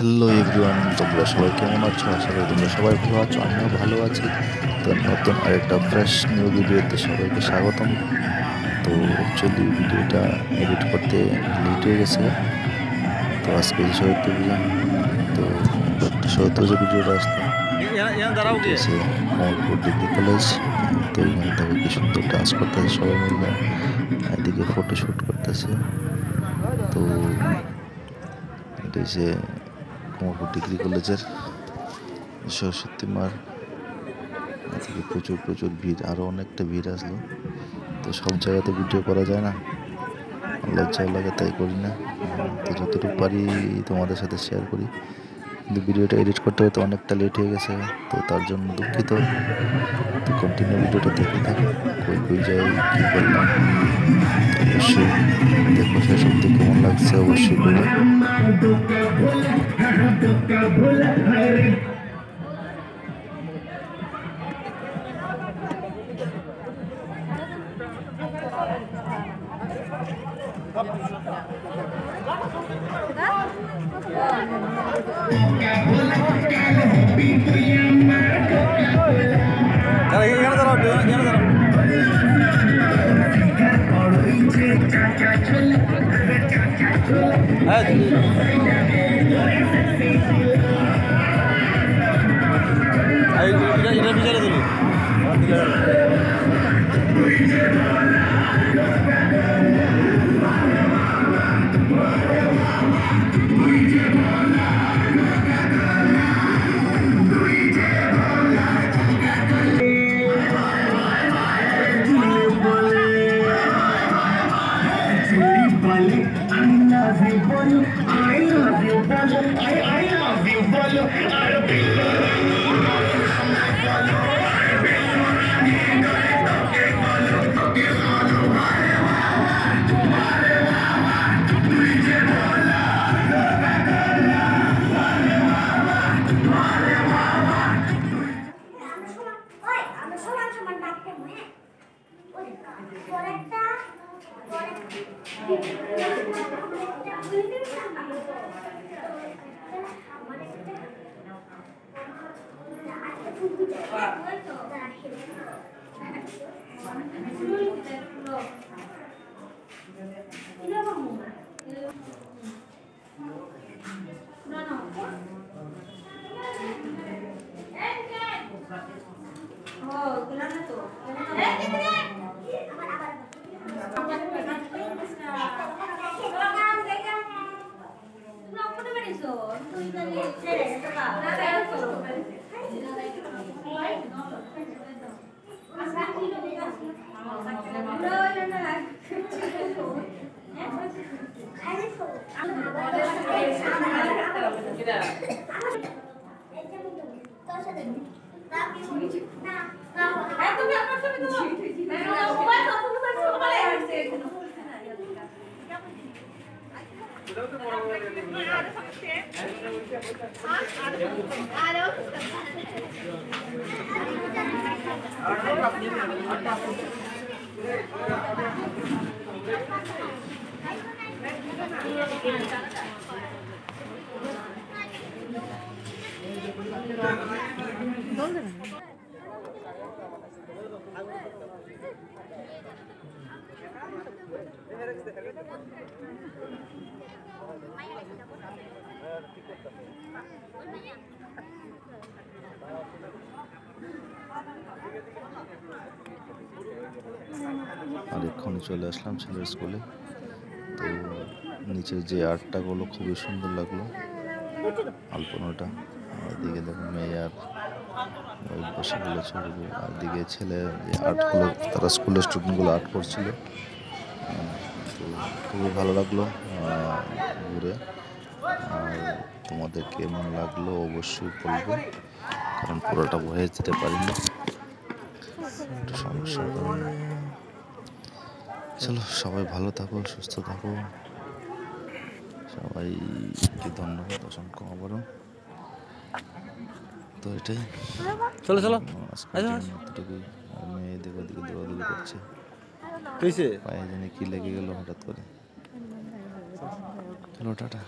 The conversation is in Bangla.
হ্যালো এভরিওয়ান, তোমরা সবাই কেমন আছো? আশা করি তোমরা সবাই ভালো আছো, আমিও ভালো আছি। তো নতুন আরেকটা ফ্রেশ নিউ ভিডিওতে সবাইকে স্বাগতম। তো অ্যাকচুয়ালি ভিডিওটা এডিট করতে লেট হয়ে গেছে। তো আজকে যে শরীয়তপুর তো শরীয়তপুর যে ভিডিওটা আসলো হচ্ছে কমলপুর ডিগ্রি কলেজ। তো এখানে দেখো কি সুন্দর ডান্স করতেছে সবাই মিলে, এদিকে ফটোশ্যুট করতেছে। তো এটা হচ্ছে কমলপুর ডিগ্রি কলেজের সরস্বতী মার থেকে প্রচুর ভিড়, আরও অনেকটা ভিড় আসলো। তো সব জায়গাতে ভিডিও করা যায় না, লজ্জাও লাগে, তাই করি না। তো যতটুকু পারি তোমাদের সাথে শেয়ার করি, কিন্তু ভিডিওটা এডিট করতে হয়তো অনেকটা লেট হয়ে গেছে, তো তার জন্য দুঃখিত। তো কন্টিনিউ ভিডিওটা দেখতে থাকো, কই যাই কী করলাম অবশ্যই দেখো, শেষ অব্দি কেমন লাগছে অবশ্যই বলো। আর এক্ষুনি চলে আসলাম ছেলের স্কুলে। তো নিচের যে আর্টটা গুলো খুবই সুন্দর লাগলো, আলপনাটা। আর দিকে দেখো মেয়ে আর ওই বসে গুলো ছবি, আর দিকে ছেলে যে আর্টগুলো, তারা স্কুলের স্টুডেন্টগুলো আর্ট করছিল। তো খুবই ভালো লাগলো ঘুরে। আর তোমাদের কেমন লাগলো অবশ্যই বলবো, কারণ পুরোটা বয়ে যেতে পারিনি, একটু সমস্যার কারণে। চলো, সবাই ভালো থাকো, সুস্থ থাকো, সবাইকে ধন্যবাদ অসংখ্য আবারও। তো এটাই, চলো এতটুকুই। মেয়ে দেখো দিকে দৌড়াদৌড়ি করছে, পায়ে জানি কি লেগে গেল হঠাৎ করে। চলো, টাটা।